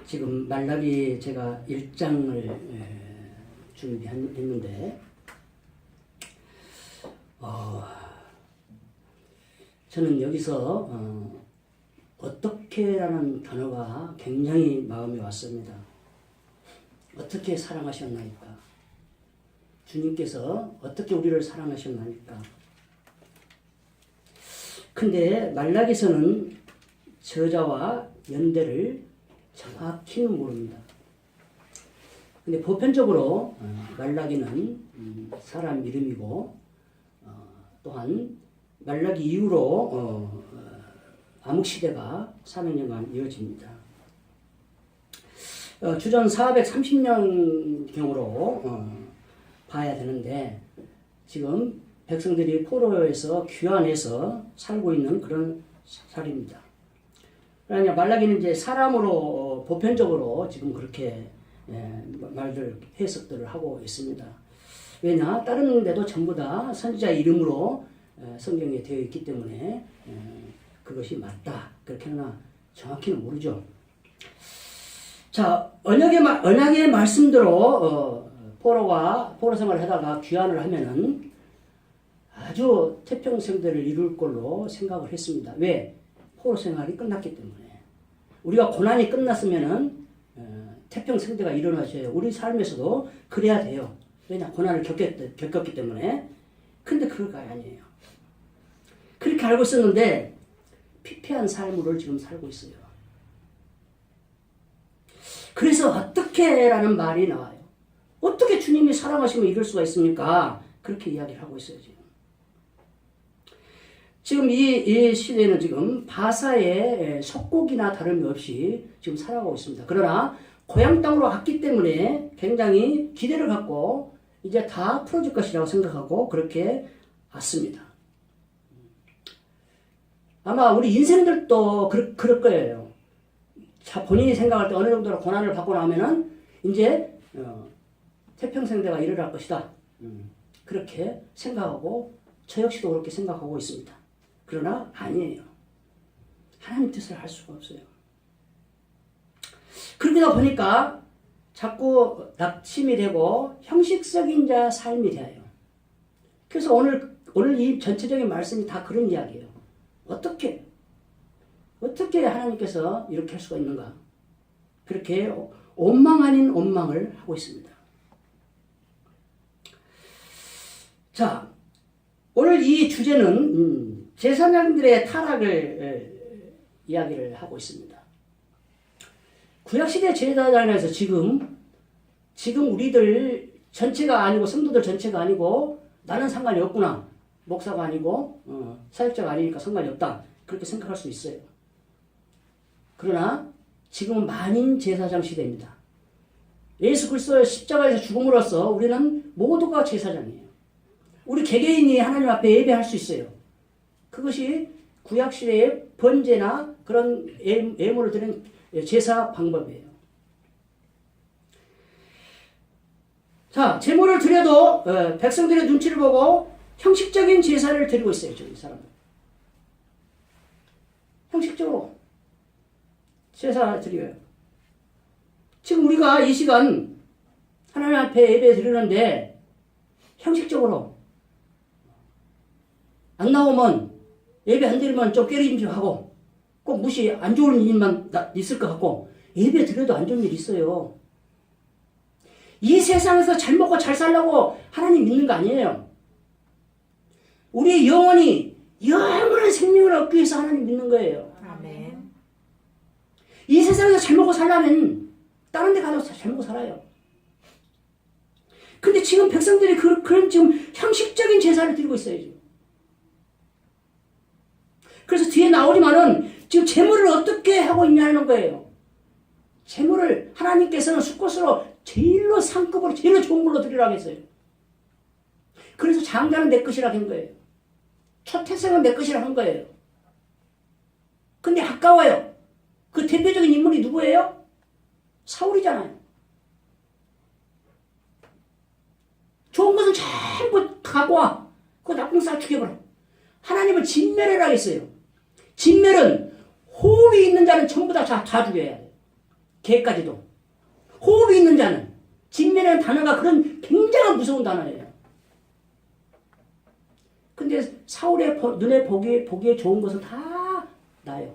지금 말라기 제가 1장을 준비했는데 저는 여기서 어떻게라는 단어가 굉장히 마음에 왔습니다. 어떻게 사랑하셨나이까? 주님께서 어떻게 우리를 사랑하셨나이까? 근데 말라기서는 저자와 연대를 정확히는 모릅니다. 근데 보편적으로 말라기는 사람 이름이고 또한 말라기 이후로 암흑시대가 400년간 이어집니다. 주전 430년경으로 봐야 되는데 지금 백성들이 포로에서 귀환해서 살고 있는 그런 살입니다. 그러니까 말라기는 이제 사람으로 보편적으로 지금 그렇게 말들 해석들을 하고 있습니다. 왜냐? 다른 데도 전부 다 선지자 이름으로 성경에 되어 있기 때문에 그것이 맞다. 그렇게나 정확히는 모르죠. 자, 언약의 말씀대로 포로 생활을 하다가 귀환을 하면은 아주 태평생대를 이룰 걸로 생각을 했습니다. 왜? 포로 생활이 끝났기 때문에. 우리가 고난이 끝났으면은 태평생대가 일어나셔요. 우리 삶에서도 그래야 돼요. 왜냐? 고난을 겪었기 때문에. 근데 그거 아니에요. 그렇게 알고 있었는데 피폐한 삶을 지금 살고 있어요. 그래서 어떻게라는 말이 나와요. 어떻게 주님이 사랑하시면 이럴 수가 있습니까? 그렇게 이야기를 하고 있어요, 지금. 지금 이 시대는 지금 바사의 속국이나 다름이 없이 지금 살아가고 있습니다. 그러나 고향 땅으로 갔기 때문에 굉장히 기대를 갖고 이제 다 풀어질 것이라고 생각하고 그렇게 왔습니다. 아마 우리 인생들도 그럴 거예요. 자, 본인이 생각할 때 어느 정도로 고난을 받고 나면은 이제 태평생대가 일어날 것이다. 그렇게 생각하고 저 역시도 그렇게 생각하고 있습니다. 그러나 아니에요. 하나님 뜻을 할 수가 없어요. 그러다 보니까 자꾸 낙심이 되고 형식적인 자 삶이 돼요. 그래서 오늘 이 전체적인 말씀이 다 그런 이야기예요. 어떻게 하나님께서 이렇게 할 수가 있는가? 그렇게 원망 아닌 원망을 하고 있습니다. 자, 오늘 이 주제는 제사장들의 타락을 이야기를 하고 있습니다. 구약시대 제사장에서 지금 우리들 전체가 아니고 성도들 전체가 아니고 나는 상관이 없구나. 목사가 아니고 사역자가 아니니까 상관이 없다. 그렇게 생각할 수 있어요. 그러나 지금은 만인 제사장 시대입니다. 예수 그리스도의 십자가에서 죽음으로써 우리는 모두가 제사장이에요. 우리 개개인이 하나님 앞에 예배할 수 있어요. 그것이 구약시대의 번제나 그런 예물을 드리는 제사 방법이에요. 자, 제물을 드려도 백성들의 눈치를 보고 형식적인 제사를 드리고 있어요. 지금 이 사람은. 형식적으로 제사를 드려요. 지금 우리가 이 시간 하나님 앞에 예배 드리는데 형식적으로 안 나오면 예배 안 드리면 좀 깨림직하고 꼭 무시 안 좋은 일만 있을 것 같고 예배 드려도 안 좋은 일 있어요. 이 세상에서 잘 먹고 잘 살려고 하나님 믿는 거 아니에요. 우리의 영혼이 영원한 생명을 얻기 위해서 하나님 믿는 거예요. 아멘. 이 세상에서 잘 먹고 살려면 다른 데 가서 잘 먹고 살아요. 근데 지금 백성들이 그런 지금 형식적인 제사를 드리고 있어요. 지금. 그래서 뒤에 나오지만은 지금 제물을 어떻게 하고 있냐는 거예요. 제물을 하나님께서는 수꽃으로 제일로 상급으로 제일로 좋은 걸로 드리라고 했어요. 그래서 장자는 내 것이라고 한 거예요. 초태생은 내 것이라고 한 거예요. 근데 아까워요. 그 대표적인 인물이 누구예요? 사울이잖아요. 좋은 것은 전부 갖고 와. 그거 나쁜 쌀 죽여버려. 하나님은 진멸해라 했어요. 진멸은 호흡이 있는 자는 전부 다 죽여야 돼요. 개까지도. 호흡이 있는 자는. 진멸이라는 단어가 그런 굉장히 무서운 단어예요. 근데 사울의 눈에 보기에 좋은 것은 다 나요.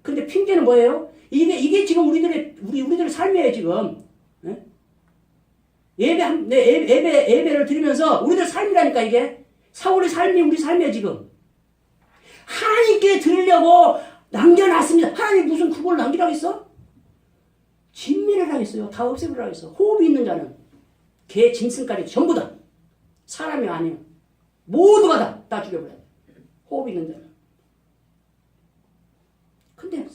근데 핑계는 뭐예요? 이게 지금 우리들의 삶이에요, 지금. 네? 예배를 드리면서 우리들 삶이라니까, 이게. 사울의 삶이 우리 삶이에요, 지금. 하나님께 드리려고 남겨놨습니다. 하나님 무슨 그걸 남기라겠어? 진미를 하겠어요. 다 없애버리라고 했어. 호흡이 있는 자는 개, 짐승까지 전부 다. 사람이 아니에요. 모두가 다 죽여버려야 돼. 호흡이 있는 자는. 근데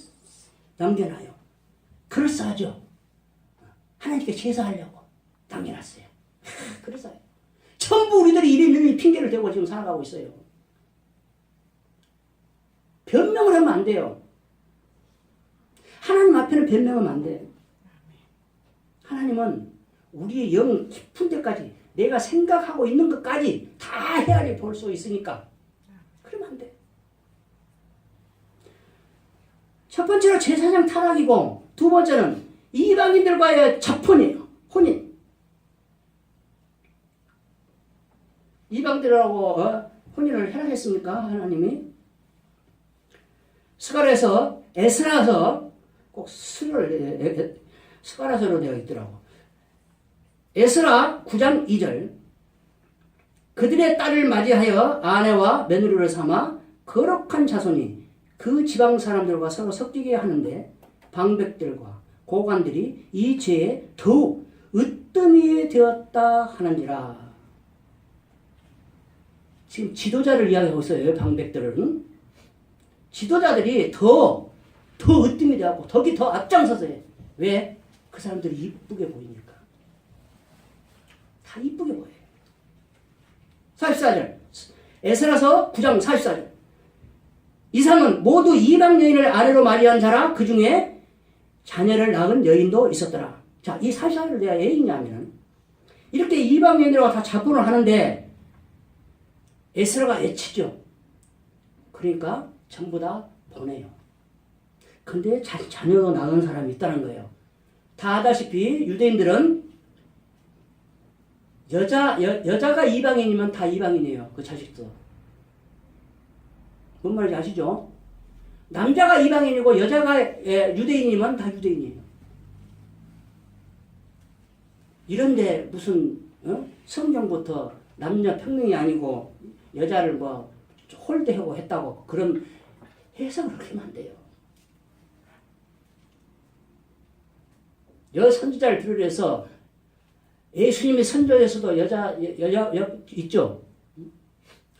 남겨놔요. 그럴싸하죠. 하나님께 제사하려고 남겨놨어요. 그럴싸해요. 전부 우리들이 이름이 핑계를 대고 지금 살아가고 있어요. 변명을 하면 안 돼요. 하나님 앞에는 변명하면 안 돼요. 하나님은 우리의 영 깊은 데까지 내가 생각하고 있는 것까지 다 헤아려 볼 수 있으니까 그러면 안 돼. 첫 번째로 제사장 타락이고 두 번째는 이방인들과의 자폰이에요. 혼인. 이방들하고 혼인을 허락했습니까? 하나님이? 스가랴서 에스라서 꼭 스가랴서로 되어 있더라고. 에스라 9장 2절 그들의 딸을 맞이하여 아내와 며느리를 삼아 거룩한 자손이 그 지방 사람들과 서로 섞이게 하는데 방백들과 고관들이 이 죄에 더욱 으뜸이 되었다 하는지라. 지금 지도자를 이야기하고 있어요. 방백들은. 지도자들이 더 으뜸이 되었고 덕이 더 앞장서서 해. 왜? 그 사람들이 이쁘게 보이니까. 다 이쁘게 보여요. 44절 에스라서 9장 44절 이상은 모두 이방 여인을 아내로 맞이한 자라 그 중에 자녀를 낳은 여인도 있었더라. 자, 이 44절을 내가 왜 읽냐면은 이렇게 이방 여인들과 다 자본을 하는데 에스라가 애치죠. 그러니까 전부 다 보내요. 근데 자녀 낳은 사람이 있다는 거예요. 다 아다시피 유대인들은 여자가 이방인이면 다 이방인이에요. 그 자식도. 뭔 말인지 아시죠? 남자가 이방인이고 여자가 유대인이면 다 유대인이에요. 이런데 무슨 성경부터 남녀 평등이 아니고 여자를 뭐 홀대하고 했다고 그런 해석을 그렇게 하면 안 돼요. 선지자를 비롯해서 예수님의 선조에서도 여자 있죠.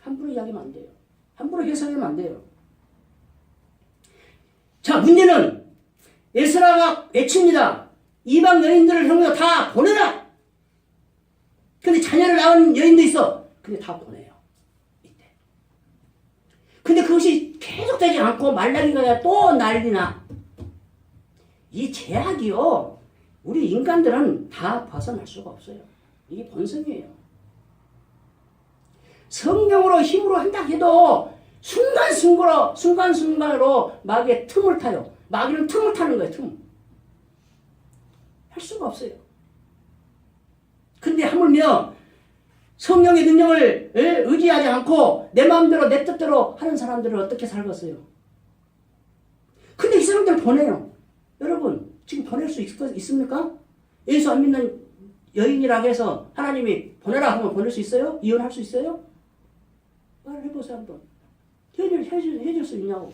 함부로 이야기하면 안 돼요. 함부로 해석하면 안 돼요. 자, 문제는 에스라가 외칩니다. 이방 여인들을 형제가 다 보내라. 근데 자녀를 낳은 여인도 있어. 근데 다 보내요. 이때. 근데 그것이 계속되지 않고 말라기가 또 난리나. 이 제약이요. 우리 인간들은 다 벗어날 수가 없어요. 이게 본성이에요. 성령으로 힘으로 한다 해도 순간순간으로 마귀의 틈을 타요. 마귀는 틈을 타는 거예요. 틈. 할 수가 없어요. 근데 하물며 성령의 능력을 의지하지 않고 내 마음대로 내 뜻대로 하는 사람들은 어떻게 살겠어요? 근데 이 사람들 보내요. 여러분 지금 보낼 수 있습니까? 예수 안 믿는 여인이라고 해서 하나님이 보내라 하면 보낼 수 있어요? 이혼할 수 있어요? 말을 해보세요 한번. 해줄 수 있냐고.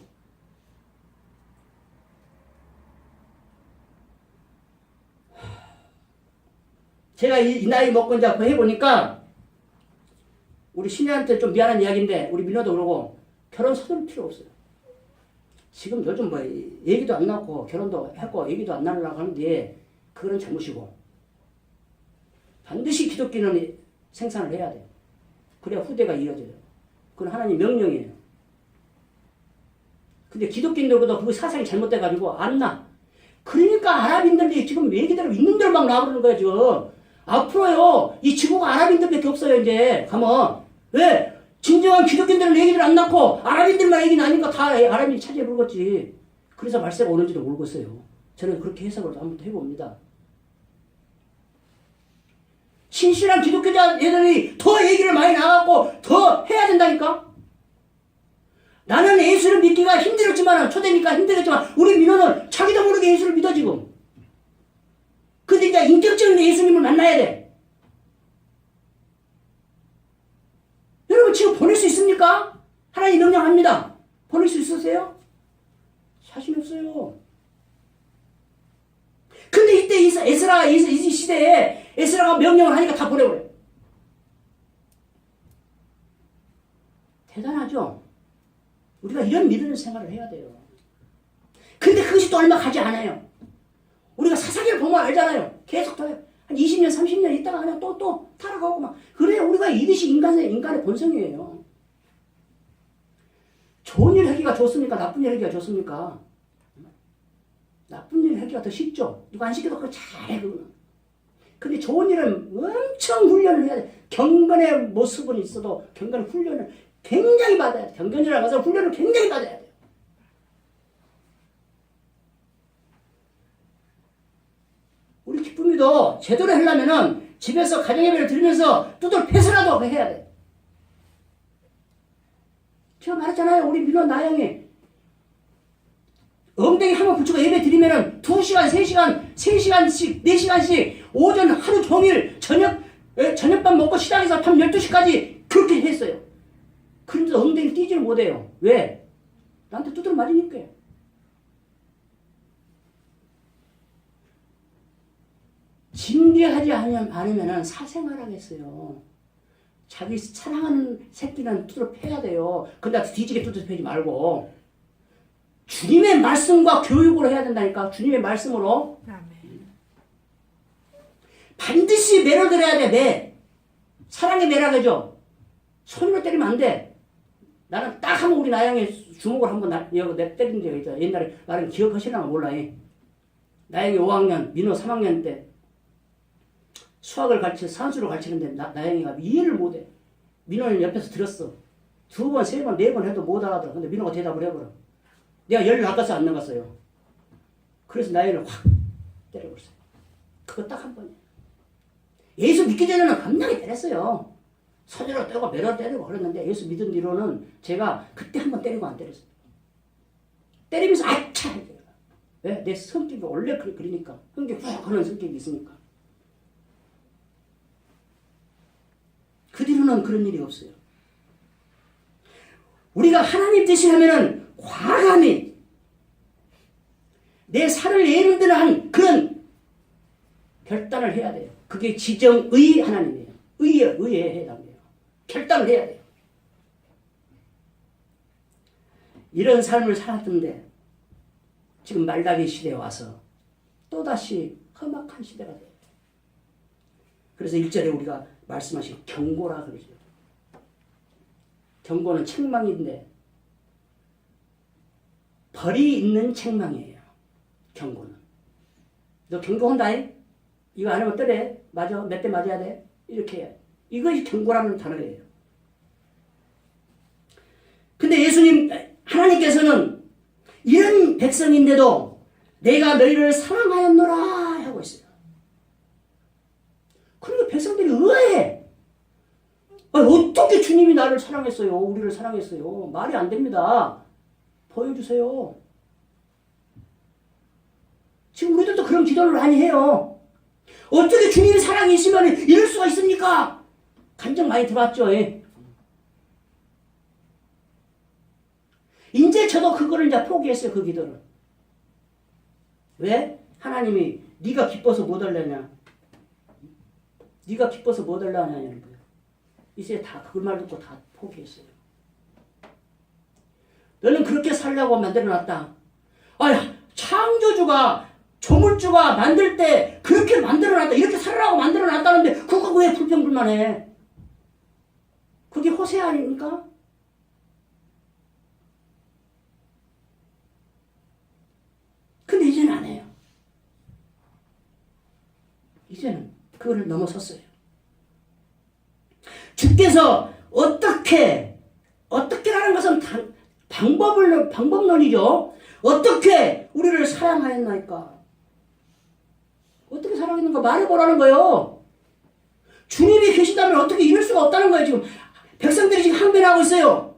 제가 이 나이 먹고 이제 해보니까 우리 신혜한테 좀 미안한 이야기인데 우리 민호도 그러고 결혼 서둘 필요 없어요. 지금 요즘 뭐 얘기도 안 나고 결혼도 했고 얘기도 안 나려고 하는데 그거는 잘못이고 반드시 기독교는 생산을 해야 돼요. 그래야 후대가 이어져요. 그건 하나님 명령이에요. 근데 기독교인들보다 그 사상이 잘못돼가지고 안 나. 그러니까 아랍인들이 지금 얘기대로 있는 대로 막 나오는 거예요 지금. 앞으로요 이 지구가 아랍인들밖에 없어요 이제 가면. 왜? 진정한 기독교인들은 얘기들 안 낳고 아랍인들만 얘기 나니까 다 아랍인이 차지해 버렸지. 그래서 말세가 오는지도 모르겠어요. 저는 그렇게 해석을 한번 해봅니다. 신실한 기독교자 애들이 더 얘기를 많이 나가고 더 해야 된다니까. 나는 예수를 믿기가 힘들었지만, 초대니까 힘들었지만, 우리 민호는 자기도 모르게 예수를 믿어, 지금. 근데 이제 인격적인 예수님을 만나야 돼. 여러분, 지금 보낼 수 있습니까? 하나님 명령합니다. 보낼 수 있으세요? 자신 없어요. 근데 이때 에스라, 이 시대에 에스라가 명령을 하니까 다 보내버려요. 대단하죠? 우리가 이런 믿음의 생활을 해야 돼요. 근데 그것이 또 얼마 가지 않아요. 우리가 사사기를 보면 알잖아요. 계속 더 한 20년, 30년 있다가 그냥 또 타락하고 막. 그래요. 우리가 이것이 인간의 본성이에요. 좋은 일 하기가 좋습니까? 나쁜 일 하기가 좋습니까? 나쁜 일 하기가 더 쉽죠. 누가 안 시켜도 그거 잘해, 그거는. 근데 좋은 일은 엄청 훈련을 해야 돼. 경건의 모습은 있어도 경건의 훈련을 굉장히 받아야 돼. 경건이라고 해서 훈련을 굉장히 받아야 돼요. 우리 기쁨이도 제대로 하려면은 집에서 가정예배를 드리면서 두들 패서라도 해야 돼. 제가 말했잖아요. 우리 민호 나영이 엉덩이 한번 붙이고 예배 드리면은 2시간, 3시간, 3시간씩, 4시간씩 오전 하루 종일 저녁밥 먹고 시장에서 밤 12시까지 그렇게 했어요. 그런데도 엉덩이를 띄지를 못해요. 왜? 나한테 두드려 맞으니까. 징계하지 않으면 사생활 하겠어요. 자기 사랑하는 새끼는 두드려 패야 돼요. 근데 뒤지게 두드려 패지 말고 주님의 말씀과 교육으로 해야 된다니까. 주님의 말씀으로. 아멘. 반드시 매를 들어야 돼. 매. 사랑의 매라고죠. 손으로 때리면 안 돼. 나는 딱 한번 우리 나영이 주먹을 한번 내 때린 적이 있다. 옛날에 나는 기억하시나 몰라. 나영이 5학년, 민호 3학년 때 수학을 산수를 가르치는데 나영이가 이해를 못해. 민호는 옆에서 들었어. 2번, 3번, 4번 해도 못 알아들어. 근데 민호가 대답을 해버려. 내가 열 나갔어, 안 나갔어요? 그래서 나영이를 확 때려버렸어요. 그거 딱 한 번이에요. 예수 믿기 전에는 겁나게 때렸어요. 서재로 때리고 매로 때리고 그랬는데 예수 믿은 뒤로는 제가 그때 한 번 때리고 안 때렸어요. 때리면서 아차! 왜? 내 성격이 원래 그러니까. 그게 훅 하는 성격이 있으니까. 그 뒤로는 그런 일이 없어요. 우리가 하나님 뜻이 하면은 과감히 내 살을 내는 데는 한 그런 결단을 해야 돼요. 그게 지정의 하나님이에요. 의에 해당돼요. 결단을 해야 돼요. 이런 삶을 살았던데 지금 말라기 시대에 와서 또다시 험악한 시대가 돼요. 그래서 1절에 우리가 말씀하신 경고라 그러죠. 경고는 책망인데 벌이 있는 책망이에요. 경고는. 너 경고한다. 이거 안 하면 때려. 맞아. 몇 대 맞아야 돼. 이렇게 해요. 이것이 경고라는 단어예요. 근데 하나님께서는 이런 백성인데도 내가 너희를 사랑하였노라 하고 있어요. 그러니까 백성들이 의아해. 어떻게 주님이 나를 사랑했어요? 우리를 사랑했어요? 말이 안 됩니다. 보여주세요. 지금 우리들도 그런 기도를 많이 해요. 어떻게 주님이 사랑이 있으면 이럴 수가 있습니까? 감정 많이 들어왔죠. 이제 저도 그거를 이제 포기했어요. 그 기도를. 왜? 하나님이 네가 기뻐서 못 하려냐? 네가 기뻐서 못 하려냐는 거예요. 이제 다 그 말 듣고 다 포기했어요. 너는 그렇게 살려고 만들어놨다. 창조주가 조물주가 만들 때 그렇게 만들어놨다. 이렇게 살으라고 만들어놨다는데 그거 왜 불평불만해? 그게 호세 아닙니까? 근데 이제는 안 해요. 이제는 그거를 넘어섰어요. 주께서 어떻게라는 것은 방법론이죠. 어떻게 우리를 사랑하였나이까? 어떻게 살아있는가 말해보라는 거예요. 주님이 계시다면 어떻게 이럴 수가 없다는 거예요. 지금 백성들이 지금 항변하고 있어요.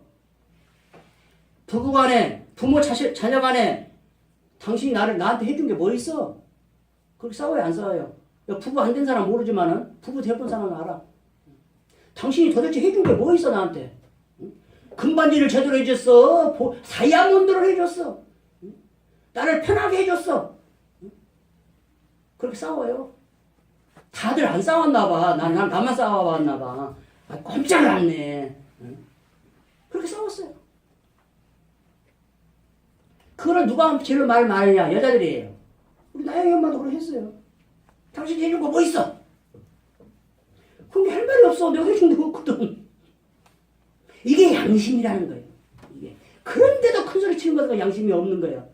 부부간에, 부모 자녀간에 당신이 나한테 해준 게 뭐 있어? 그렇게 싸워요, 안 싸워요? 부부 안 된 사람 모르지만은 부부 돼본 사람은 알아. 당신이 도대체 해준 게 뭐 있어, 나한테? 금반지를 제대로 해줬어. 다이아몬드를 해줬어. 나를 편하게 해줬어. 그렇게 싸워요. 다들 안 싸웠나 봐. 나만 싸워봤나 봐. 꼼짝 않네. 그렇게 싸웠어요. 그거를 누가 제일 말하느냐? 여자들이에요. 우리 나영이 엄마도 그렇게 했어요. 당신이 해준 거 뭐 있어? 그게 할 말이 없어. 내가 해준 게 없거든. 이게 양심이라는 거예요. 이게. 그런데도 큰 소리 치는 것과 양심이 없는 거예요.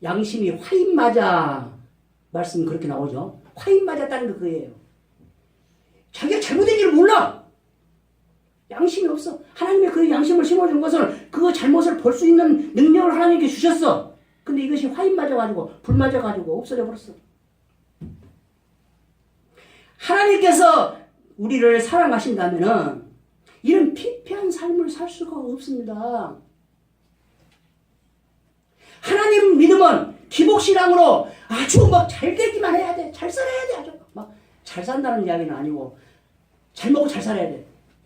양심이 화인 맞아. 말씀 그렇게 나오죠. 화인 맞았다는 거 그거예요. 자기가 잘못된 줄 몰라. 양심이 없어. 하나님의 그 양심을 심어준 것을 그 잘못을 볼 수 있는 능력을 하나님께 주셨어. 근데 이것이 화인 맞아가지고 불 맞아가지고 없어져 버렸어. 하나님께서 우리를 사랑하신다면은 이런 피폐한 삶을 살 수가 없습니다. 하나님 믿음은 기복신앙으로 아주 막 잘 되기만 해야 돼. 잘 살아야 돼. 아주 막 잘 산다는 이야기는 아니고 잘 먹고 잘 살아야 돼.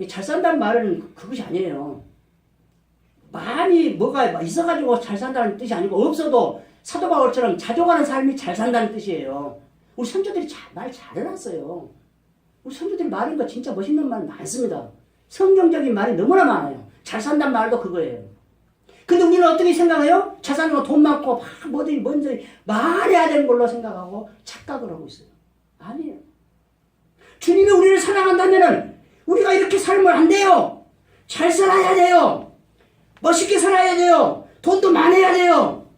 잘 산다는 말은 그것이 아니에요. 많이 뭐가 있어가지고 잘 산다는 뜻이 아니고 없어도 사도 바울처럼 자족하는 삶이 잘 산다는 뜻이에요. 우리 선조들이 말 잘해놨어요. 우리 선조들이 말인 거 진짜 멋있는 말 많습니다. 성경적인 말이 너무나 많아요. 잘 산다는 말도 그거예요. 근데 우리는 어떻게 생각해요? 잘 사는 거 돈 많고 막 뭐든지 먼저 말해야 되는 걸로 생각하고 착각을 하고 있어요. 아니에요. 주님이 우리를 사랑한다면은 우리가 이렇게 살면 안 돼요. 잘 살아야 돼요. 멋있게 살아야 돼요. 돈도 많아야 돼요.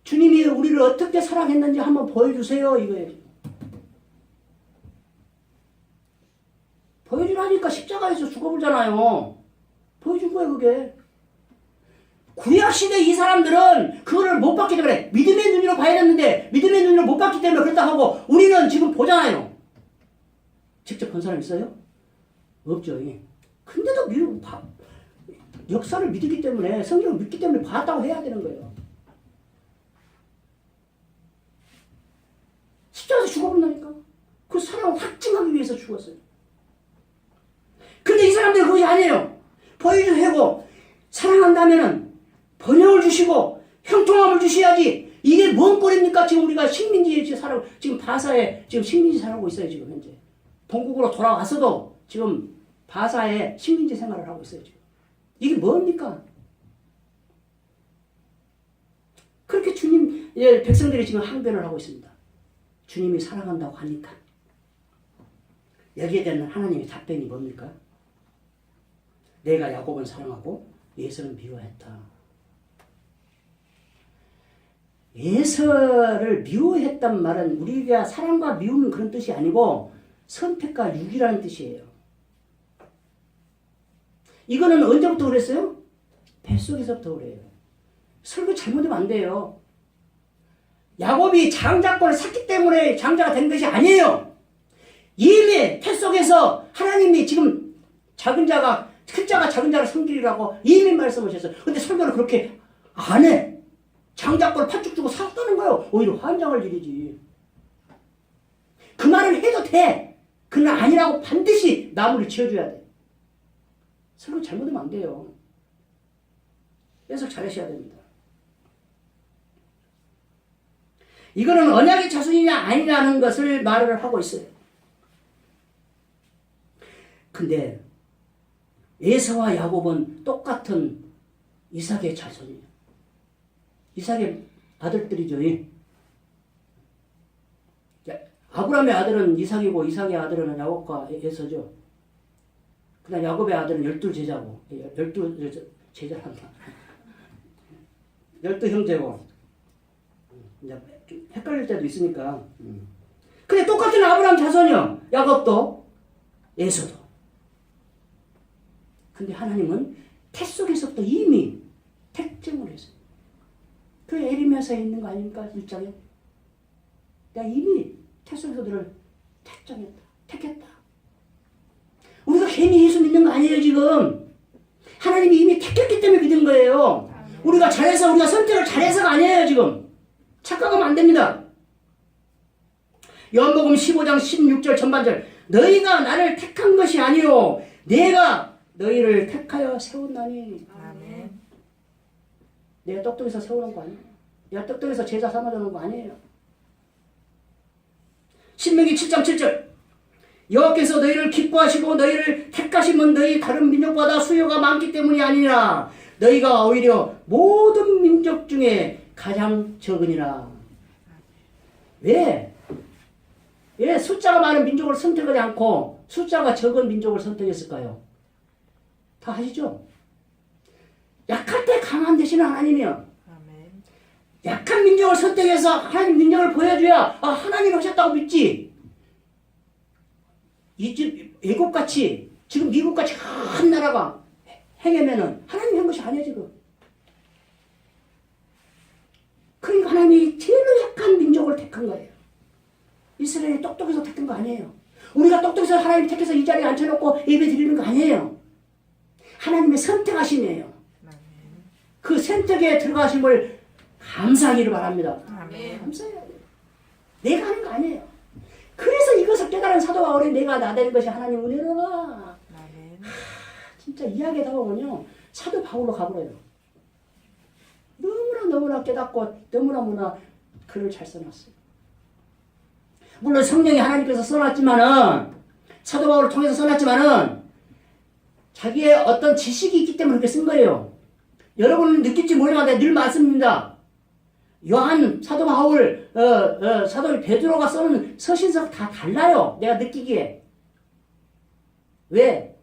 주님이 우리를 어떻게 사랑했는지 한번 보여주세요. 이거예요. 보여주라니까 십자가에서 죽어보잖아요. 보여준 거예요, 그게. 구약시대 이 사람들은 그거를 못 봤기 때문에 믿음의 눈으로 봐야 했는데 믿음의 눈으로 못 봤기 때문에 그렇다 하고 우리는 지금 보잖아요. 직접 본 사람 있어요? 없죠. 근데도 역사를 믿기 때문에 성경을 믿기 때문에 봤다고 해야 되는 거예요. 십자가에서 죽어본다니까. 그 사랑을 확증하기 위해서 죽었어요. 근데 이 사람들은 그것이 아니에요. 보여주고 사랑한다면은 번영을 주시고 형통함을 주셔야지. 이게 뭔 꼴입니까? 지금 우리가 식민지에 지금 바사에 지금 식민지 살고 있어요. 지금 현재 본국으로 돌아왔어도 지금 바사에 식민지 생활을 하고 있어요. 지금 이게 뭡니까? 그렇게 주님 백성들이 지금 항변을 하고 있습니다. 주님이 사랑한다고 하니까 여기에 대한 하나님의 답변이 뭡니까? 내가 야곱은 사랑하고 에서는 미워했다. 에서를 미워했단 말은 우리가 사랑과 미움 그런 뜻이 아니고 선택과 유기라는 뜻이에요. 이거는 언제부터 그랬어요? 뱃속에서부터 그래요. 설교 잘못하면 안 돼요. 야곱이 장자권을 샀기 때문에 장자가 된 것이 아니에요. 이미 뱃속에서 하나님이 지금 작은 자가 큰 자가 작은 자를 섬기리라고 이미 말씀하셨어요. 근데 설교를 그렇게 안 해. 장자권을 팥죽 주고 샀다는 거예요. 오히려 환장할 일이지. 그 말을 해도 돼. 그러나 아니라고 반드시 나무를 지어줘야 돼. 설교 잘못하면 안 돼요. 해석 잘하셔야 됩니다. 이거는 언약의 자손이냐 아니냐는 것을 말을 하고 있어요. 근데 에서와 야곱은 똑같은 이삭의 자손이에요. 이삭의 아들들이죠. 아브라함의 아들은 이삭이고 이삭의 아들은 야곱과 에서죠. 그다음 야곱의 아들은 12제자고 12제자란다. 12형제고 헷갈릴 때도 있으니까. 근데 똑같은 아브라함 자손이요. 야곱도 에서도. 근데 하나님은 태 속에서부터 이미 택정을 했어요. 그 에리미야서에 있는 거 아닙니까? 1장에. 내가 이미 택성서들을 택했다. 우리가 괜히 예수 믿는 거 아니에요, 지금. 하나님이 이미 택했기 때문에 믿은 거예요. 우리가 잘해서, 우리가 선택을 잘해서가 아니에요, 지금. 착각하면 안 됩니다. 요한복음 15장 16절 전반절. 너희가 나를 택한 것이 아니요 내가 너희를 택하여 세웠나니. 아멘. 내가 떡떡이서 세우는 거 아니에요. 내가 떡떡이서 제자 삼아주는 거 아니에요. 신명기 7장 7절. 여호와께서 너희를 기뻐하시고 너희를 택하시면 너희 다른 민족보다 수요가 많기 때문이 아니라 너희가 오히려 모든 민족 중에 가장 적으니라. 왜? 왜 숫자가 많은 민족을 선택하지 않고 숫자가 적은 민족을 선택했을까요? 다 아시죠? 약할 때 강한 되시는 하나님이요. 아멘. 약한 민족을 선택해서 하나님 민족을 보여줘야 하나님 하셨다고 믿지. 애국같이 지금 미국같이 큰 나라가 행하면은 하나님이 한 것이 아니야 지금. 그러니까 하나님이 제일 약한 민족을 택한 거예요. 이스라엘이 똑똑해서 택한 거 아니에요. 우리가 똑똑해서 하나님 택해서 이 자리에 앉혀놓고 예배 드리는 거 아니에요. 하나님의 선택하심이에요. 그 선택에 들어가심을 감사하기를 바랍니다. 아멘. 감사해야 돼요. 내가 하는 거 아니에요. 그래서 이것을 깨달은 사도 바울이 내가 나대는 것이 하나님 은혜로라. 아멘. 진짜 이야기에 다가오면요 사도 바울로 가버려요. 너무나 깨닫고 너무나 글을 잘 써놨어요. 물론 성령이 하나님께서 써놨지만은 사도 바울을 통해서 써놨지만은 자기의 어떤 지식이 있기 때문에 그렇게 쓴 거예요. 여러분은 느낄지 모르지만 내가 늘 말씀입니다. 요한, 사도 바울, 사도 베드로가 쓰는 서신서 다 달라요. 내가 느끼기에. 왜?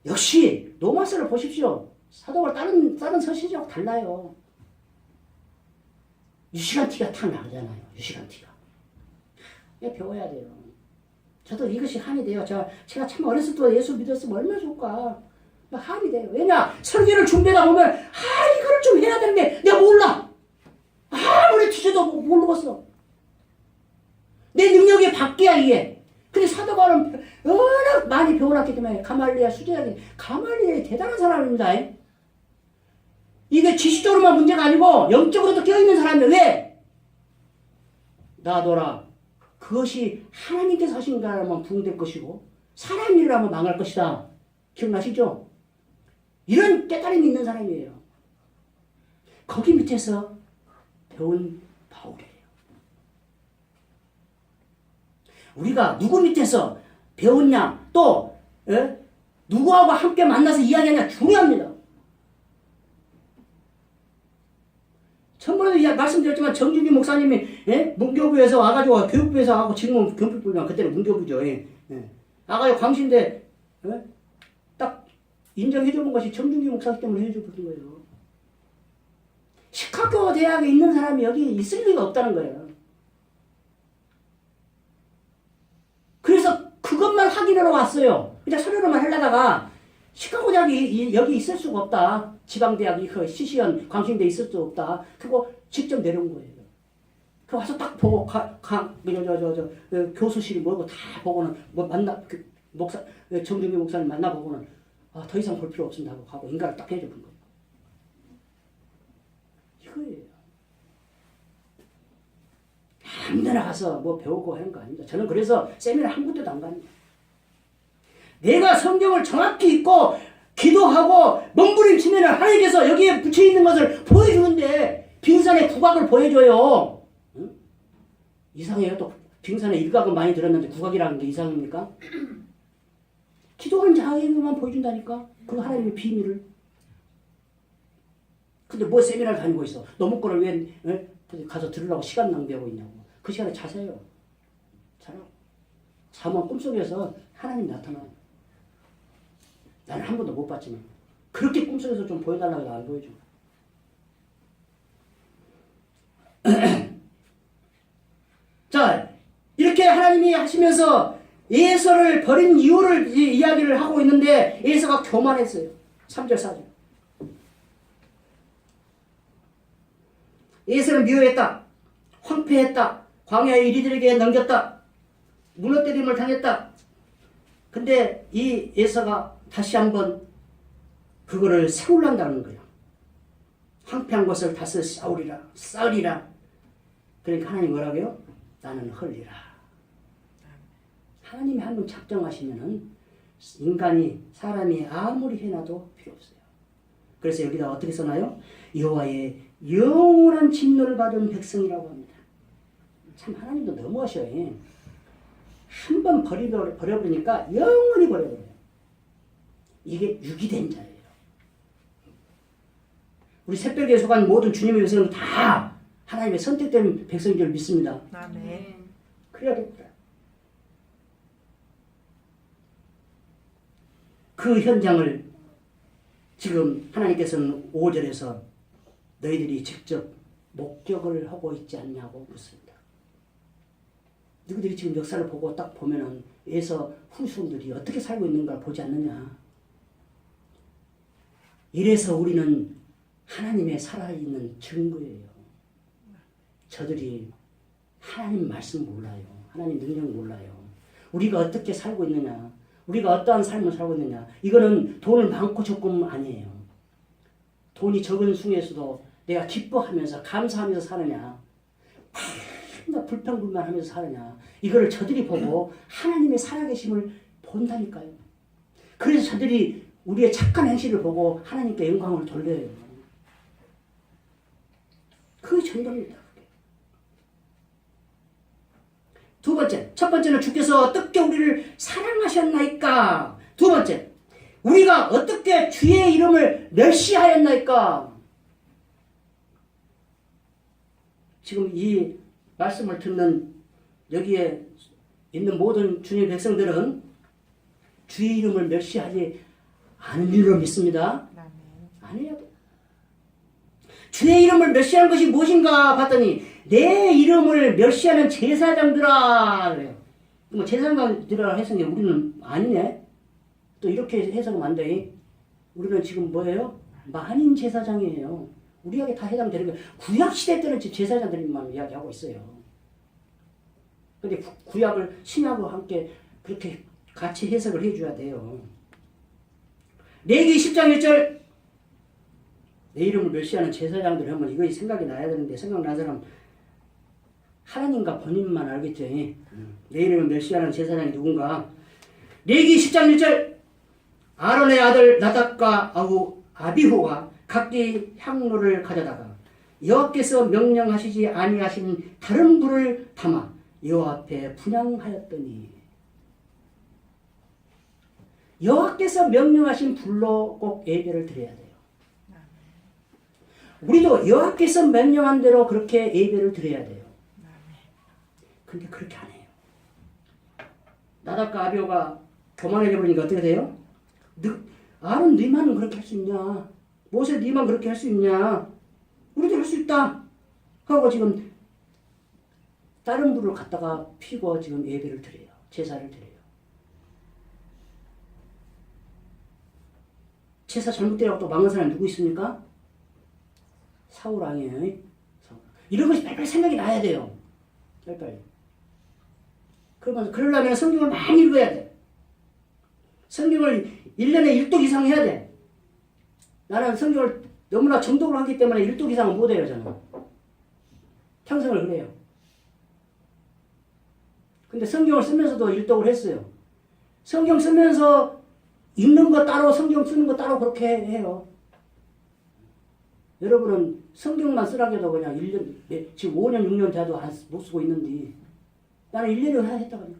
역시 로마서를 보십시오. 사도 바울 다른 서신서하고 달라요. 유시간 티가 탁 나잖아요. 유시간 티가. 이거 배워야 돼요. 저도 이것이 한이 돼요. 제가 참 어렸을 때 예수 믿었으면 얼마나 좋을까. 막 한이 돼요. 왜냐? 설교를 준비하다 보면 이거를 좀 해야 되는데 내가 몰라. 아무리 뒤져도 모르겠어. 내 능력이 밖이야 이게. 근데 사도 바울은 워낙 많이 배워놨기 때문에 가말리아 수제자기 가말리아이 대단한 사람입니다. 이게 지식적으로만 문제가 아니고 영적으로도 껴있는 사람이에요. 왜? 나더라. 그것이 하나님께서 하신 거라면 부흥될 것이고 사람 일이라면 망할 것이다. 기억나시죠? 이런 깨달음이 있는 사람이에요. 거기 밑에서 배운 바울이에요. 우리가 누구 밑에서 배웠냐 또 누구하고 함께 만나서 이야기하냐 중요합니다. 전번에도 말씀드렸지만 정준기 목사님이 문교부에서 와가지고 교육부에서 하고 지금은 교육부지만 그때는 문교부죠. 와가지고 광신대 딱 인정해주는 것이 정준기 목사님 때문에 해주는 거예요. 시카고 대학에 있는 사람이 여기 있을 리가 없다는 거예요. 그래서 그것만 확인하러 왔어요. 그냥 서류로만 하려다가 시카고 대학이 여기 있을 수가 없다. 지방대학이 그 시시현 광신대에 있을 수 없다. 그거 직접 내려온 거예요. 그 와서 딱 보고 교수실이 뭐고 다 보고는 정준기 목사님 만나보고는 더 이상 볼 필요 없습니다 하고 가고 인가를 딱 해줘 본 거예요. 이거예요. 아무데나 가서 뭐 배우고 하는 거 아닙니다. 저는 그래서 세미나 한 군데도 안 갑니다. 내가 성경을 정확히 읽고 기도하고 몸부림치면 하나님께서 여기에 붙여있는 것을 보여주는데 빙산의 국악을 보여줘요. 응? 이상해요. 또 빙산에 일각은 많이 들었는데 국악이라는 게 이상합니까? 기도하는 자에게만 보여준다니까. 그 하나님의 비밀을. 근데 뭐 세미나를 다니고 있어. 너무 거를 왜 가서 들으려고 시간 낭비하고 있냐고. 그 시간에 자세요. 자라고. 사모한 꿈속에서 하나님 나타나요. 나는 한 번도 못 봤지만 그렇게 꿈속에서 좀 보여달라고 해도 안 보여줘. 자, 이렇게 하나님이 하시면서 에서를 버린 이유를 이야기를 하고 있는데 에서가 교만했어요. 3절 4절. 에서는 미워했다. 황폐했다. 광야의 이리들에게 넘겼다. 무너뜨림을 당했다. 근데 이 에서가 다시 한번 그거를 세우려다는 거예요. 황폐한 것을 다시 쌓으리라. 그러니까 하나님 뭐라고요? 나는 헐리라. 하나님이 한번 작정하시면은 사람이 아무리 해놔도 필요 없어요. 그래서 여기다 어떻게 써나요? 여호와의 영원한 진노를 받은 백성이라고 합니다. 참 하나님도 너무하셔요. 한번 버려버리니까 영원히 버려버려요. 이게 유기된 자예요. 우리 새벽에 속한 모든 주님의 백성은 다 하나님의 선택된 백성인 줄 믿습니다. 아멘. 그래야겠다. 그 현장을 지금 하나님께서는 5절에서 너희들이 직접 목격을 하고 있지 않냐고 묻습니다. 너희들이 지금 역사를 보고 딱 보면은 에서 후손들이 어떻게 살고 있는가 보지 않느냐. 이래서 우리는 하나님의 살아있는 증거예요. 저들이 하나님 말씀 몰라요. 하나님 능력 몰라요. 우리가 어떻게 살고 있느냐. 우리가 어떠한 삶을 살고 있느냐. 이거는 돈을 많고 적금 아니에요. 돈이 적은 중에서도 내가 기뻐하면서 감사하면서 사느냐. 맨날 불평불만하면서 사느냐. 이거를 저들이 보고 하나님의 살아계심을 본다니까요. 그래서 저들이 우리의 착한 행실을 보고 하나님께 영광을 돌려요. 그게 전도입니다. 두 번째, 첫 번째는 주께서 어떻게 우리를 사랑하셨나이까. 두 번째, 우리가 어떻게 주의 이름을 멸시하였나이까. 지금 이 말씀을 듣는 여기에 있는 모든 주님의 백성들은 주의 이름을 멸시하지 않은 줄로 믿습니다. 아니에요. 주의 이름을 멸시하는 것이 무엇인가 봤더니 내 이름을 멸시하는 제사장들아 그래요. 뭐 제사장들이라 해석이 우리는 아니네. 또 이렇게 해석하면 안 돼. 우리는 지금 뭐예요? 만인 제사장이에요. 우리에게 다 해당되는 거예요. 구약 시대 때는 제사장들만 이야기하고 있어요. 근데 구약을 신약과 함께 그렇게 같이 해석을 해줘야 돼요. 레위기 10장 1절 내 이름을 멸시하는 제사장들 하면 이거 생각이 나야 되는데 생각난 사람 하나님과 본인만 알겠죠. 내 이름을 멸시하는 제사장이 누군가. 레위기 10장 1절 아론의 아들 나답과 아비후가 각기 향로를 가져다가 여호와께서 명령하시지 아니하신 다른 불을 담아 여호와 앞에 분향하였더니 여호와께서 명령하신 불로 꼭 예배를 드려야 돼요. 우리도 여호와께서 명령한 대로 그렇게 예배를 드려야 돼요. 근데 그렇게 안 해요. 나답과 아비후가 교만해져 버리니까 어떻게 돼요? 아론 너희만은 그렇게 할 수 있냐? 모세 너희만 그렇게 할 수 있냐? 우리도 할 수 있다. 하고 지금 다른 불을 갖다가 피고 지금 예배를 드려요. 제사를 드려요. 제사 잘못되라고 또 막는 사람이 누구 있습니까? 사울 왕이에요. 이런 것이 빨리 생각이 나야 돼요. 빨리. 그러려면 성경을 많이 읽어야 돼. 성경을 1년에 1독 이상 해야 돼. 나는 성경을 너무나 정독을 하기 때문에 1독 이상은 못해요, 저는. 평생을 그래요. 근데 성경을 쓰면서도 1독을 했어요. 성경 쓰면서 읽는 거 따로, 성경 쓰는 거 따로 그렇게 해요. 여러분은 성경만 쓰라고 해도 그냥 1년, 지금 5년, 6년 돼도 못 쓰고 있는데 나는 1년에 했다고 하니까.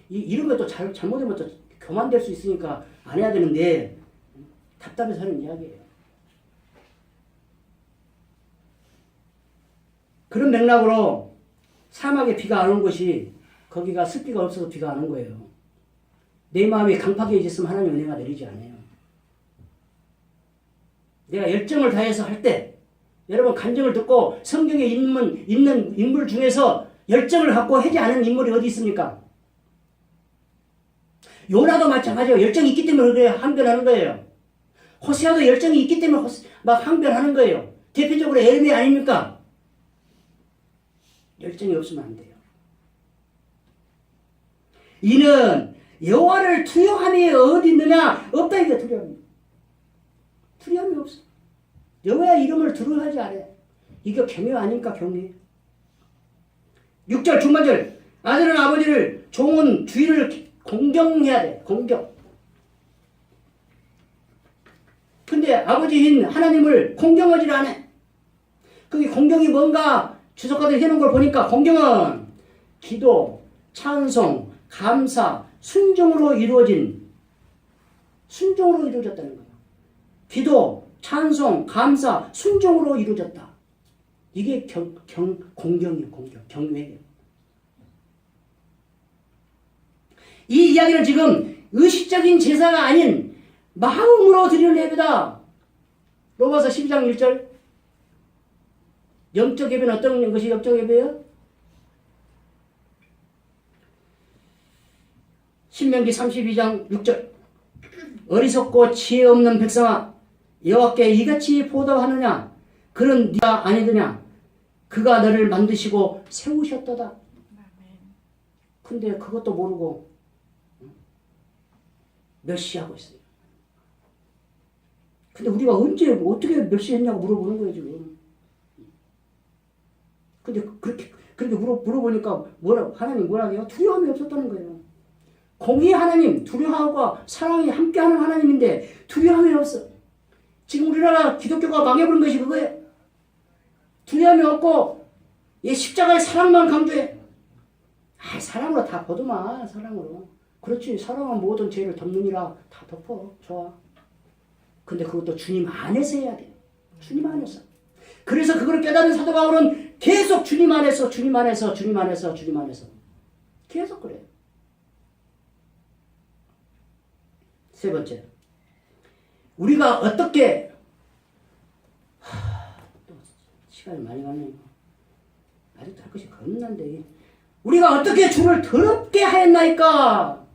이런 것도 잘못하면 또 교만될 수 있으니까 안 해야 되는데 답답해서 하는 이야기예요. 그런 맥락으로 사막에 비가 안 온 것이 거기가 습기가 없어서 비가 안 온 거예요. 내 마음이 강팍해졌으면 하나님 은혜가 내리지 않아요. 내가 열정을 다해서 할 때 여러분 간증을 듣고 성경에 있는 인물 중에서 열정을 갖고 하지 않은 인물이 어디 있습니까? 요나도 마찬가지예요. 열정이 있기 때문에 그래 항변하는 거예요. 호세아도 열정이 있기 때문에 막 항변하는 거예요. 대표적으로 에르미야 아닙니까? 열정이 없으면 안 돼요. 이는 여호와를 두려워함이 어디 있느냐? 없다 이게 두려움이. 두려움이 없어. 여호와 이름을 두려워하지 않아요. 이게 경외 아닙니까? 경외. 6절 중반절 아들은 아버지를 종은 주인을 공경해야 돼. 공경. 근데 아버지인 하나님을 공경하지 않아. 그게 공경이 뭔가 주석가들이 해놓은 걸 보니까 공경은 기도, 찬송, 감사, 순종으로 이루어졌다는 거예요. 기도, 찬송, 감사, 순종으로 이루어졌다. 이게 공경이에요. 공경, 경외예요. 이 이야기를 지금 의식적인 제사가 아닌 마음으로 드리는 예배다. 로마서 12장 1절. 영적 예배는 어떤 것이 영적 예배예요? 신명기 32장 6절. 어리석고 지혜 없는 백성아, 여호와께 이같이 보답하느냐? 그는 네가 아니더냐? 그가 너를 만드시고 세우셨도다. 근데 그것도 모르고 멸시하고 있어요. 근데 우리가 언제 어떻게 멸시했냐고 물어보는 거예요 지금. 근데 그렇게 물어보니까 하나님 뭐라고 해요? 두려움이 없었다는 거예요. 공의 하나님, 두려움과 사랑이 함께하는 하나님인데 두려움이 없어. 지금 우리나라 기독교가 망해버린 것이 그거예요. 두려움이 없고 십자가의 사랑만 강조해. 사랑으로 다 거두마. 사랑으로. 그렇지. 사랑은 모든 죄를 덮느니라. 다 덮어. 좋아. 근데 그것도 주님 안에서 해야 돼. 주님 안에서. 그래서 그걸 깨달은 사도 바울은 계속 주님 안에서 계속 그래요. 세 번째, 우리가 어떻게 또 시간이 많이 가네요. 아직도 할 것이 겁난데 우리가 어떻게 주를 더럽게 하였나이까?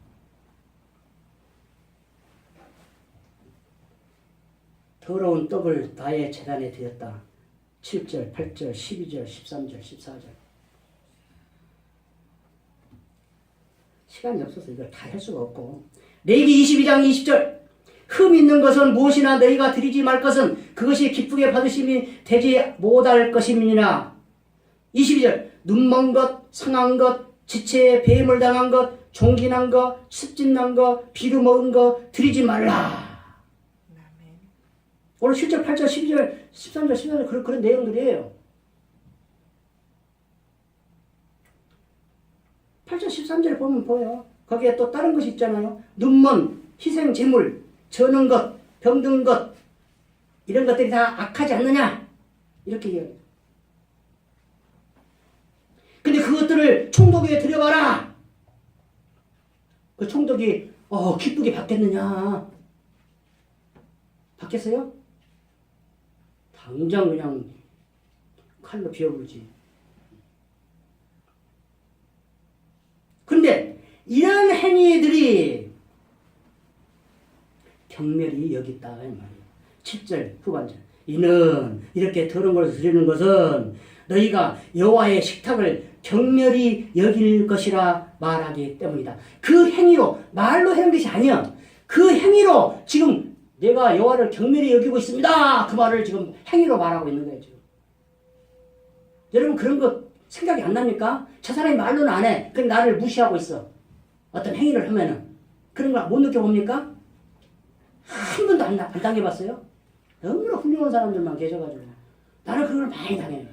더러운 떡을 나의 제단에 드렸다. 7절, 8절, 12절, 13절, 14절. 시간이 없어서 이걸 다 할 수가 없고. 레위기 22장 20절. 흠 있는 것은 무엇이나 너희가 드리지 말 것은 그것이 기쁘게 받으심이 되지 못할 것임이니라. 22절. 눈먼 것, 상한 것, 지체에 배임을 당한 것, 종기난 것, 습진난 것, 비루 먹은 것 드리지 말라. 오늘 7절, 8절, 12절, 13절, 14절 그런 내용들이에요. 8절, 13절 보면 보여. 거기에 또 다른 것이 있잖아요. 눈먼, 희생 제물, 저는 것, 병든 것 이런 것들이 다 악하지 않느냐 이렇게 이야기해요. 근데 그것들을 총독에게 드려봐라. 그 총독이 기쁘게 받겠느냐? 받겠어요? 당장 그냥 칼로 비워불지. 근데 이런 행위들이 경멸이 여기 있다 말이에요. 7절 후반절. 이는 이렇게 더러운 것을 드리는 것은 너희가 여호와의 식탁을 경멸히 여길 것이라 말하기 때문이다. 그 행위로 말로 하는 것이 아니야. 그 행위로 지금 내가 여호와를 경멸히 여기고 있습니다. 그 말을 지금 행위로 말하고 있는 거예요. 지금. 여러분 그런 거 생각이 안 납니까? 저 사람이 말로는 안 해. 그럼 나를 무시하고 있어. 어떤 행위를 하면은. 그런 걸 못 느껴봅니까? 한 번도 안 당해봤어요? 너무나 훌륭한 사람들만 계셔가지고. 나는 그걸 많이 당해요.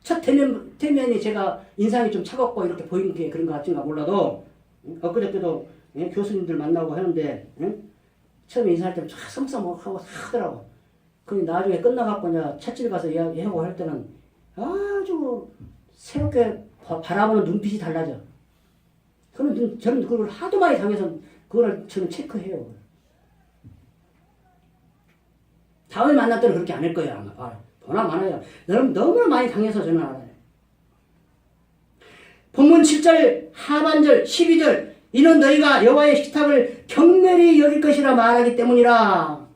첫 대면이 제가 인상이 좀 차갑고 이렇게 보이는 게 그런 것 같은가 몰라도 엊그저께도 교수님들 만나고 하는데 처음에 인사할 때는 쫙 성성하고 하더라고. 근데 나중에 끝나갖고 이제 찻집 가서 이야기하고 할 때는 아주 새롭게 바라보는 눈빛이 달라져. 저는 그걸 하도 많이 당해서 그걸 저는 체크해요. 다음에 만날 때는 그렇게 안 할 거예요. 아마 보나 마나요. 너무나 많이 당해서 저는 알아요. 본문 7절 하반절 12절 이는 너희가 여호와의 식탁을 경멸히 여길 것이라 말하기 때문이라.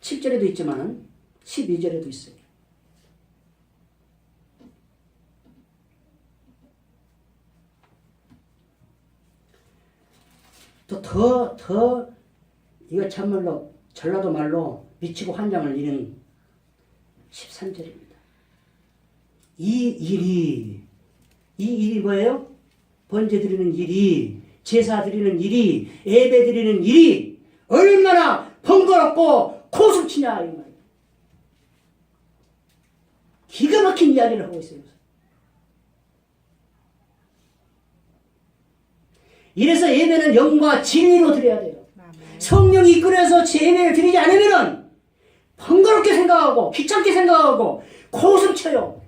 7절에도 있지만은 12절에도 있어요. 또 더 이거 참말로 전라도 말로 미치고 환장을 이는 13절입니다. 이 일이 뭐예요? 번제 드리는 일이, 제사 드리는 일이, 예배 드리는 일이 얼마나 번거롭고 고슴치냐 이 말이에요. 기가 막힌 이야기를 하고 있어요. 이래서 예배는 영과 진리로 드려야 돼요. 성령이 이끌어서 예배를 드리지 않으면 번거롭게 생각하고 귀찮게 생각하고 고슴쳐요.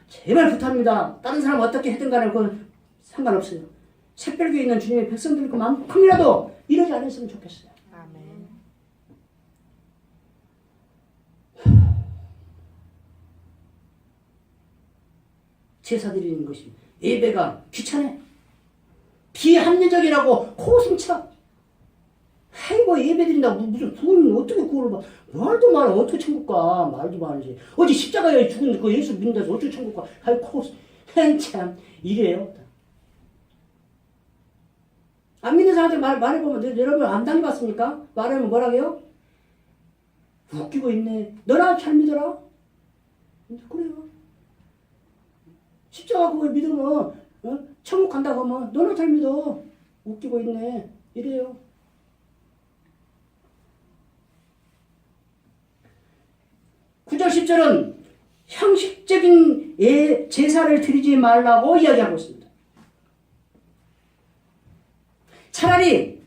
제발 부탁합니다. 다른 사람 어떻게 하든 간에 그건 상관없어요. 새별교에 있는 주님의 백성들 그만큼이라도 이러지 않았으면 좋겠어요. 아멘. 제사 드리는 것이 예배가 귀찮아. 비합리적이라고 고슴쳐. 아이고 예배 드린다고 무슨 구원이 어떻게 구원을 받아. 말도 말아. 어떻게 천국 가. 말도 말지. 어제 십자가에 죽은 그 예수 믿는다서 어떻게 천국 가. 아이고 참 이래요. 안 믿는 사람한테 말해보면 여러분 안 당해봤습니까? 말하면 뭐라고요? 웃기고 있네. 너나 잘 믿어라. 그래요. 십자가 그거 믿으면 천국 간다고 하면 너나 잘 믿어. 웃기고 있네. 이래요. 구절 10절은 형식적인 제사를 드리지 말라고 이야기하고 있습니다. 차라리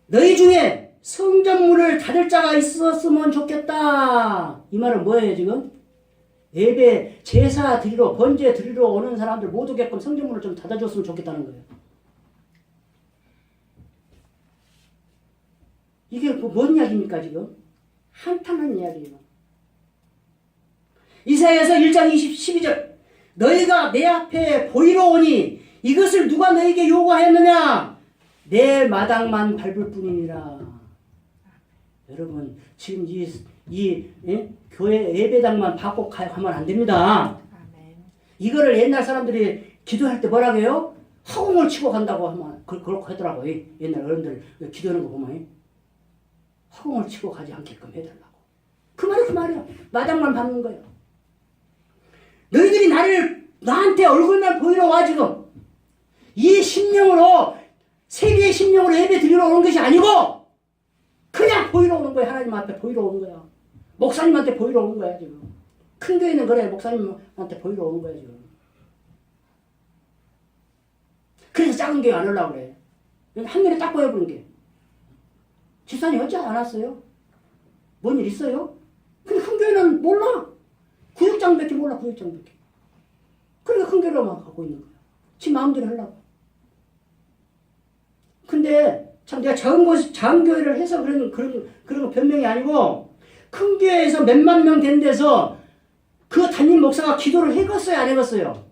너희 중에 성전문을 닫을 자가 있었으면 좋겠다. 이 말은 뭐예요 지금? 예배, 제사 드리러, 번제 드리러 오는 사람들 모두 게끔 성전문을 좀 닫아줬으면 좋겠다는 거예요. 이게 뭔 이야기입니까 지금? 한탄한 이야기예요. 이사야서 1장 12절 너희가 내 앞에 보이러 오니 이것을 누가 너희에게 요구하였느냐? 내 마당만 밟을 뿐이니라. 여러분 지금 교회 예배당만 받고 가면 안 됩니다. 아멘. 이거를 옛날 사람들이 기도할 때 뭐라고 해요? 허공을 치고 간다고 하면 그렇게 하더라고요. 옛날 어른들 기도하는 거 보면 허공을 치고 가지 않게끔 해달라고. 그 말이야. 마당만 밟는 거예요. 너희들이 나한테 얼굴만 보이러 와 지금. 이 심령으로 세계의 심령으로 예배 드리러 오는 것이 아니고 그냥 보이러 오는 거야. 하나님 앞에 보이러 오는 거야. 목사님한테 보이러 오는 거야 지금. 큰 교회는 그래. 목사님한테 보이러 오는 거야 지금. 그래서 작은 교회 안 오려고 그래. 한눈에 딱 보여보는 게. 집사님 어찌 안 왔어요? 뭔 일 있어요? 근데 큰 교회는 몰라. 구역장밖에 몰라. 구역장밖에. 그러니까 큰 교회로만 가고 있는 거야. 지 마음대로 하려고. 근데 참 내가 작은 교회를 해서 그런 변명이 아니고 큰 교회에서 몇만 명 된 데서 그 담임 목사가 기도를 해갔어요? 안 해갔어요?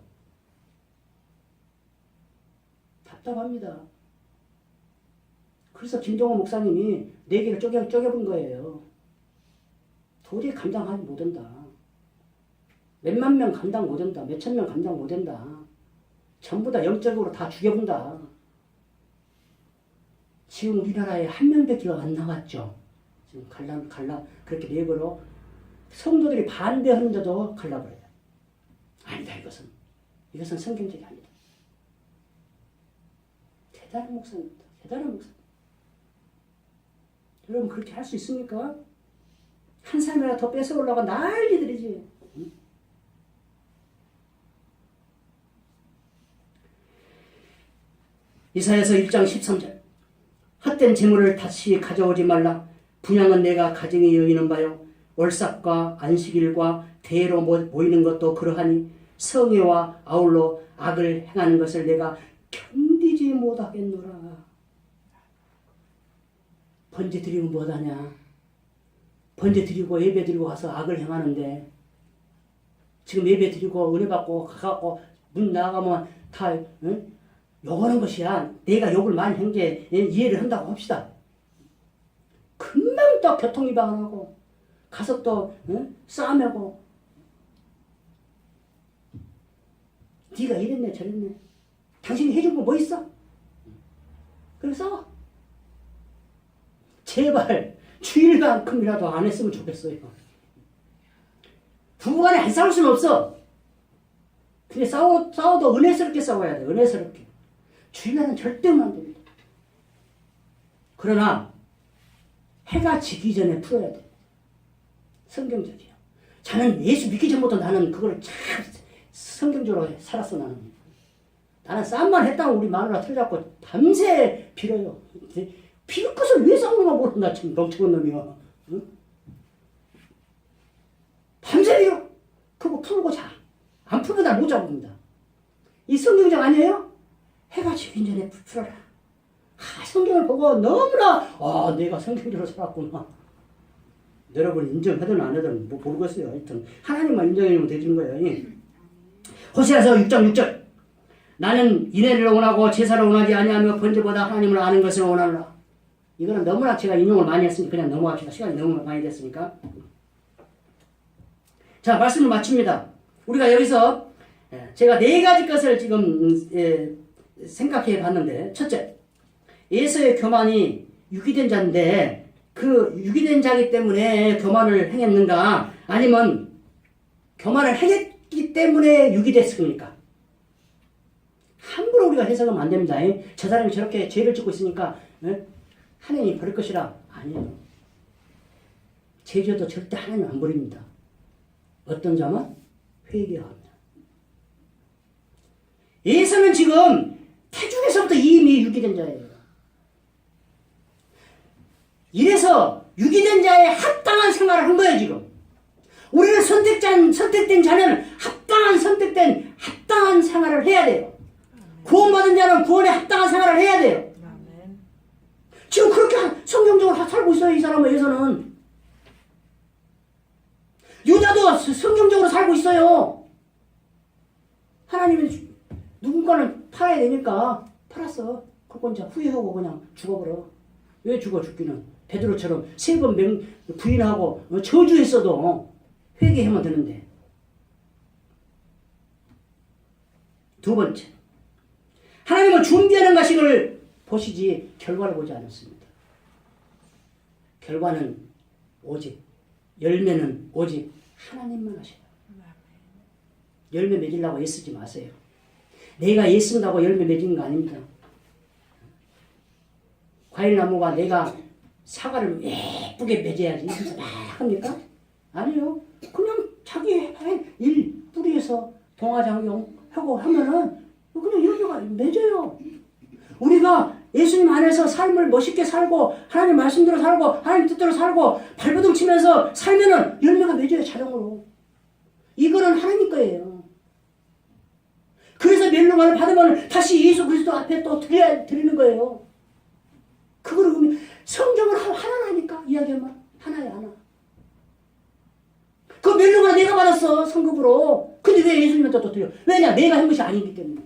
답답합니다. 그래서 김종호 목사님이 4개를 쪼개본 거예요. 도저히 감당하지 못한다. 몇만 명 감당 못한다. 몇천 명 감당 못한다. 전부 다 영적으로 다 죽여본다. 지금 우리나라에 한 명밖에 안 나갔죠. 지금 그렇게 내버려 성도들이 반대하는데도 갈라버려요. 아니다 이것은 성경적이 아니다. 대단한 목사입니다. 대단한 목사. 여러분 그렇게 할 수 있습니까? 한 사람이라도 더 뺏어오려고 난리들이지. 응? 이사야서 1장 13절 헛된 재물을 다시 가져오지 말라. 분향은 내가 가정에 여기는 바요. 월삭과 안식일과 대회로 모이는 것도 그러하니 성회와 아울러 악을 행하는 것을 내가 견디지 못하겠노라. 번제 드리면 뭐하냐? 번제 드리고 예배 드리고 가서 악을 행하는데 지금 예배 드리고 은혜 받고 가갖고 문 나가면 다 응? 욕하는 것이야. 내가 욕을 많이 한 게 이해를 한다고 합시다. 금방 또 교통위반하고 가서 또 싸매고 네가 이랬네 저랬네. 당신이 해준 거 뭐 있어? 그래서 제발 주일만큼이라도 안 했으면 좋겠어요. 부부간에 안 싸울 수는 없어. 근데 싸워도 은혜스럽게 싸워야 돼. 은혜스럽게. 주일날은 절대로 안 됩니다. 그러나 해가 지기 전에 풀어야 돼. 성경적이야. 자는 예수 믿기 전부터 나는 그걸 참 성경적으로 살았어 나는. 나는 싸움만 했다고 우리 마누라 틀잡고 밤새 빌어요. 빌 것을 왜 싸우는가 모른다. 참 멍청한 놈이야. 응? 밤새 빌어. 그거 풀고 자. 안 풀고 날 못 잡습니다. 이 성경적 아니에요? 해가 지기 전에 풀어라. 성경을 보고 너무나 내가 성경적으로 살았구나. 여러분 인정하든 안 하든 뭐 모르겠어요. 하여튼 하나님만 인정해주면 되는 거예요. 호세아서 6장 6절 나는 인애를 원하고 제사를 원하지 아니하며 번제보다 하나님을 아는 것을 원하노라. 이거는 너무나 제가 인용을 많이 했으니까 그냥 넘어갑시다. 시간이 너무 많이 됐으니까. 자, 말씀을 마칩니다. 우리가 여기서 제가 네 가지 것을 지금 생각해 봤는데, 첫째, 에서의 교만이 유기된 자인데 그 유기된 자기 때문에 교만을 행했는가, 아니면 교만을 행했기 때문에 유기됐습니까? 함부로 우리가 해석하면 안 됩니다. 저 사람이 저렇게 죄를 짓고 있으니까 하나님이 버릴 것이라. 아니에요. 죄져도 절대 하나님 안 버립니다. 어떤 자만 회개합니다. 에서는 지금 태중에서부터 이미 유기된 자예요. 이래서 유기된 자에 합당한 생활을 한 거예요, 지금. 우리는 선택된 자는 합당한 생활을 해야 돼요. 구원받은 자는 구원에 합당한 생활을 해야 돼요. 지금 그렇게 성경적으로 살고 있어요, 이 사람은. 에서는. 유다도 성경적으로 살고 있어요. 하나님이 누군가는 팔아야 되니까 팔았어. 그건 이제 후회하고 그냥 죽어버려. 왜 죽어 죽기는? 베드로처럼 3번 부인하고 저주했어도 회개하면 되는데. 두 번째, 하나님은 준비하는 것을 보시지 결과를 보지 않았습니다. 결과는 오직, 열매는 오직 하나님만 하셔요. 열매 맺으려고 애쓰지 마세요. 내가 애쓴다고 열매 맺는 거 아닙니다. 과일나무가 내가 사과를 예쁘게 맺어야지 그래서 막 합니까? 아니요. 그냥 자기 일 뿌리에서 동화장용하고 하면은 그냥 열매가 맺어요. 우리가 예수님 안에서 삶을 멋있게 살고 하나님 말씀대로 살고 하나님 뜻대로 살고 발버둥 치면서 살면은 열매가 맺어요, 자동으로. 이거는 하나님 거예요. 그래서 멸망을 받으면 다시 예수 그리스도 앞에 또 드리는 거예요. 그거를 보면 성경을 하나라니까 이야기하면 하나야 하나. 그 멸망을 내가 받았어, 성급으로. 근데 왜 예수님한테 또 드려? 왜냐? 내가 한 것이 아니기 때문에.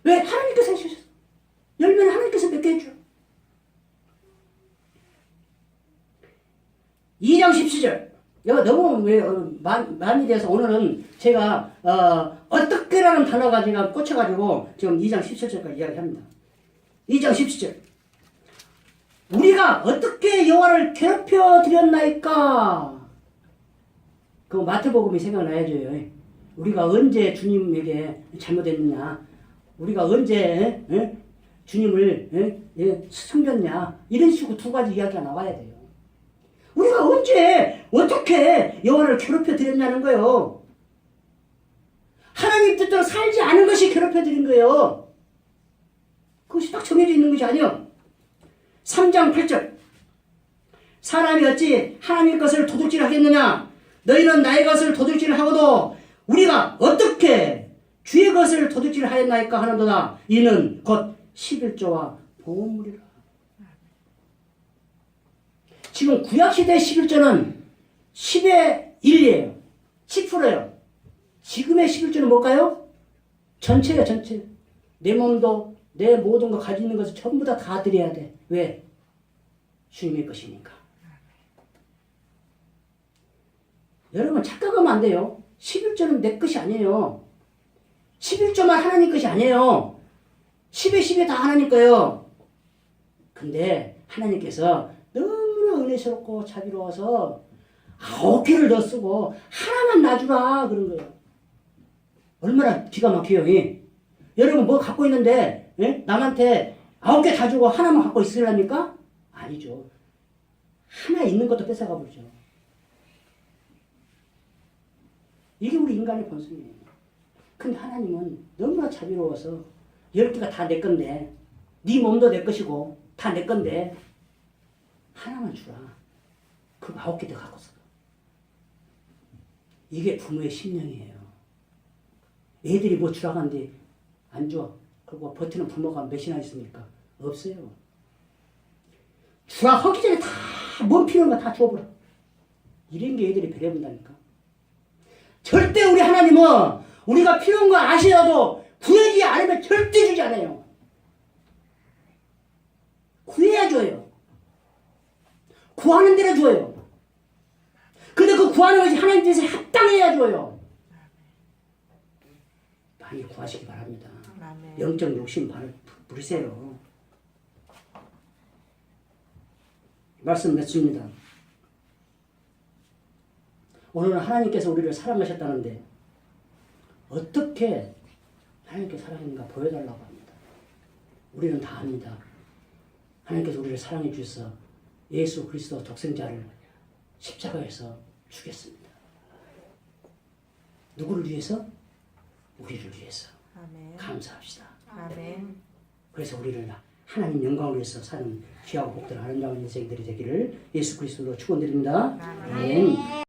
왜? 하나님께서 해주셨어. 열매는 하나님께서 맺게 해줘. 2장 17절. 이거 너무 많이 돼서 오늘은 제가 어떻게라는 단어가 제가 꽂혀가지고 지금 2장 17절까지 이야기합니다. 2장 17절. 우리가 어떻게 여호와를 괴롭혀 드렸나이까? 그 마태복음이 생각나야죠. 우리가 언제 주님에게 잘못했느냐? 우리가 언제 주님을 숨겼냐? 이런 식으로 두 가지 이야기가 나와야 돼요. 우리가 언제 어떻게 여호와를 괴롭혀 드렸냐는 거예요. 하나님 뜻대로 살지 않은 것이 괴롭혀 드린 거예요. 그것이 딱 정해져 있는 것이 아니요. 3장 8절. 사람이 어찌 하나님의 것을 도둑질하겠느냐? 너희는 나의 것을 도둑질하고도 우리가 어떻게 주의 것을 도둑질하였나이까 하는도다. 이는 곧 11조와 보물이라. 지금 구약시대의 11조는 10의 1이에요. 10%예요. 지금의 11조는 뭘까요? 전체예요, 전체. 내 몸도 내 모든 거 가지고 있는 것을 전부 다 드려야 돼. 왜? 주님의 것이니까. 여러분 착각하면 안 돼요. 11조는 내 것이 아니에요. 11조만 하나님 것이 아니에요. 10에 10에 다 하나님 거예요. 근데 하나님께서 너무나 은혜스럽고 자비로워서 9개를 더 쓰고 하나만 놔주라 그런 거예요. 얼마나 기가 막혀요. 여러분 뭐 갖고 있는데 남한테 9개 다 주고 하나만 갖고 있으랍니까? 아니죠. 하나 있는 것도 뺏어가 버리죠. 이게 우리 인간의 본성이에요. 근데 하나님은 너무나 자비로워서 10개가 다 내 건데 네 몸도 내 것이고 다 내 건데 하나만 주라. 그럼 9개 더 갖고 써. 이게 부모의 심령이에요. 애들이 뭐 주라고 하는데 안 줘. 그리고 버티는 부모가 몇이나 있습니까? 없어요. 주라 하기 전에 다 뭔 필요한 거 다 줘버려. 이런 게 애들이 배려본다니까. 절대 우리 하나님은 우리가 필요한 거 아시어도 구하지 않으면 절대 주지 않아요. 구해야 줘요. 구하는 대로 줘요. 근데 그 구하는 것이 하나님 뜻에 합당해야 줘요. 많이 구하시기 바랍니다. 영적 욕심 부리세요. 말씀 맺습니다. 오늘은 하나님께서 우리를 사랑하셨다는데 어떻게 하나님께 사랑했는가 보여달라고 합니다. 우리는 다 압니다. 하나님께서 우리를 사랑해 주셔서 예수 그리스도 독생자를 십자가에서 죽였습니다. 누구를 위해서? 우리를 위해서. 아멘. 감사합시다. 아멘. 그래서 우리를 하나님 영광을 위해서 사는 귀하고 복된 아름다운 인생들이 되기를 예수 그리스도로 축원드립니다. 아멘.